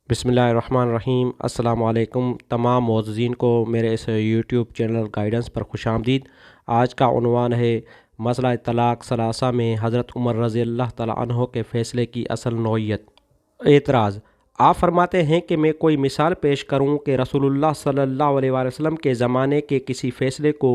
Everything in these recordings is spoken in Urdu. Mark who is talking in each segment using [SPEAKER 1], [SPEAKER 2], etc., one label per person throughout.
[SPEAKER 1] بسم اللہ الرحمن الرحیم۔ السلام علیکم تمام معززین کو میرے اس یوٹیوب چینل گائیڈنس پر خوش آمدید۔ آج کا عنوان ہے مسئلہ طلاق ثلاثہ میں حضرت عمر رضی اللہ تعالیٰ عنہ کے فیصلے کی اصل نوعیت۔ اعتراض: آپ فرماتے ہیں کہ میں کوئی مثال پیش کروں کہ رسول اللہ صلی اللہ علیہ وآلہ وسلم کے زمانے کے کسی فیصلے کو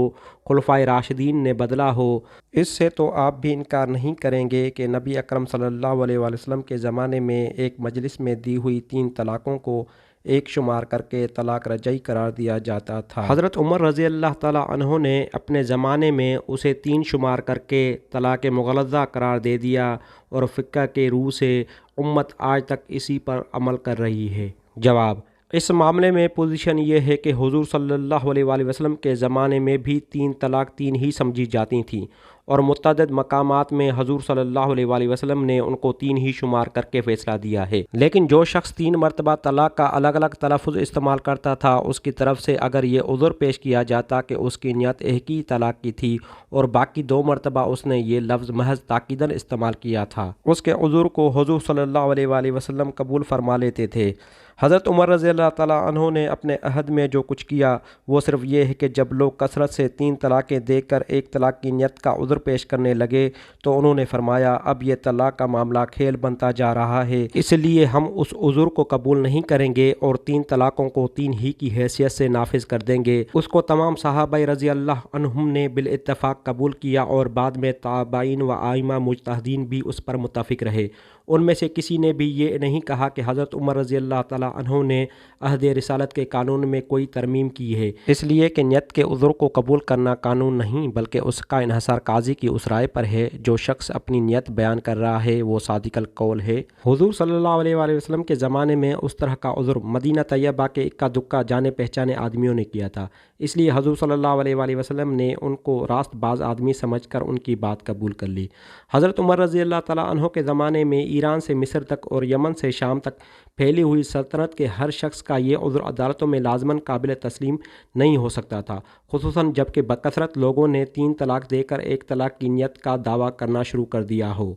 [SPEAKER 1] خلفائے راشدین نے بدلا ہو۔ اس سے تو آپ بھی انکار نہیں کریں گے کہ نبی اکرم صلی اللہ علیہ وآلہ وسلم کے زمانے میں ایک مجلس میں دی ہوئی 3 طلاقوں کو ایک شمار کر کے طلاق رجعی قرار دیا جاتا تھا۔ حضرت عمر رضی اللہ تعالیٰ عنہ نے اپنے زمانے میں اسے 3 شمار کر کے طلاق مغلظہ قرار دے دیا اور فقہ کے روح سے امت آج تک اسی پر عمل کر رہی ہے۔ جواب: اس معاملے میں پوزیشن یہ ہے کہ حضور صلی اللہ علیہ وآلہ وسلم کے زمانے میں بھی 3 طلاق 3 ہی سمجھی جاتی تھیں اور متعدد مقامات میں حضور صلی اللہ علیہ وآلہ وسلم نے ان کو 3 ہی شمار کر کے فیصلہ دیا ہے۔ لیکن جو شخص 3 مرتبہ طلاق کا الگ الگ تلفظ استعمال کرتا تھا، اس کی طرف سے اگر یہ عذر پیش کیا جاتا کہ اس کی نیت ایک ہی طلاق کی تھی اور باقی 2 مرتبہ اس نے یہ لفظ محض تاکیداً استعمال کیا تھا، اس کے عذر کو حضور صلی اللہ علیہ وآلہ وسلم قبول فرما لیتے تھے۔ حضرت عمر رضی اللہ تعالیٰ عنہ نے اپنے عہد میں جو کچھ کیا وہ صرف یہ ہے کہ جب لوگ کثرت سے 3 طلاقیں دے کر ایک طلاق کی نیت کا عذر پیش کرنے لگے تو انہوں نے فرمایا اب یہ طلاق کا معاملہ کھیل بنتا جا رہا ہے، اس لیے ہم اس عذر کو قبول نہیں کریں گے اور 3 طلاقوں کو 3 ہی کی حیثیت سے نافذ کر دیں گے۔ اس کو تمام صحابہ رضی اللہ عنہم نے بالاتفاق قبول کیا اور بعد میں تابعین و ائمہ مجتہدین بھی اس پر متفق رہے۔ ان میں سے کسی نے بھی یہ نہیں کہا کہ حضرت عمر رضی اللہ تعالیٰ عنہ نے عہد رسالت کے قانون میں کوئی ترمیم کی ہے، اس لیے کہ نیت کے عذر کو قبول کرنا قانون نہیں بلکہ اس کا انحصار قاضی کی اس رائے پر ہے۔ جو شخص اپنی نیت بیان کر رہا ہے وہ صادق القول ہے۔ حضور صلی اللہ علیہ وآلہ وسلم کے زمانے میں اس طرح کا عذر مدینہ طیبہ کے اکا دکا جانے پہچانے آدمیوں نے کیا تھا، اس لیے حضور صلی اللہ علیہ وآلہ وسلم نے ان کو راست باز آدمی سمجھ کر ان کی بات قبول کر لی۔ حضرت عمر رضی اللہ تعالیٰ عنہ کے زمانے میں ایران سے مصر تک اور یمن سے شام تک پھیلی ہوئی سلطنت کے ہر شخص کا یہ عذر عدالتوں میں لازماً قابل تسلیم نہیں ہو سکتا تھا، خصوصاً جب کہ بکثرت لوگوں نے 3 طلاق دے کر ایک طلاق کی نیت کا دعویٰ کرنا شروع کر دیا ہو۔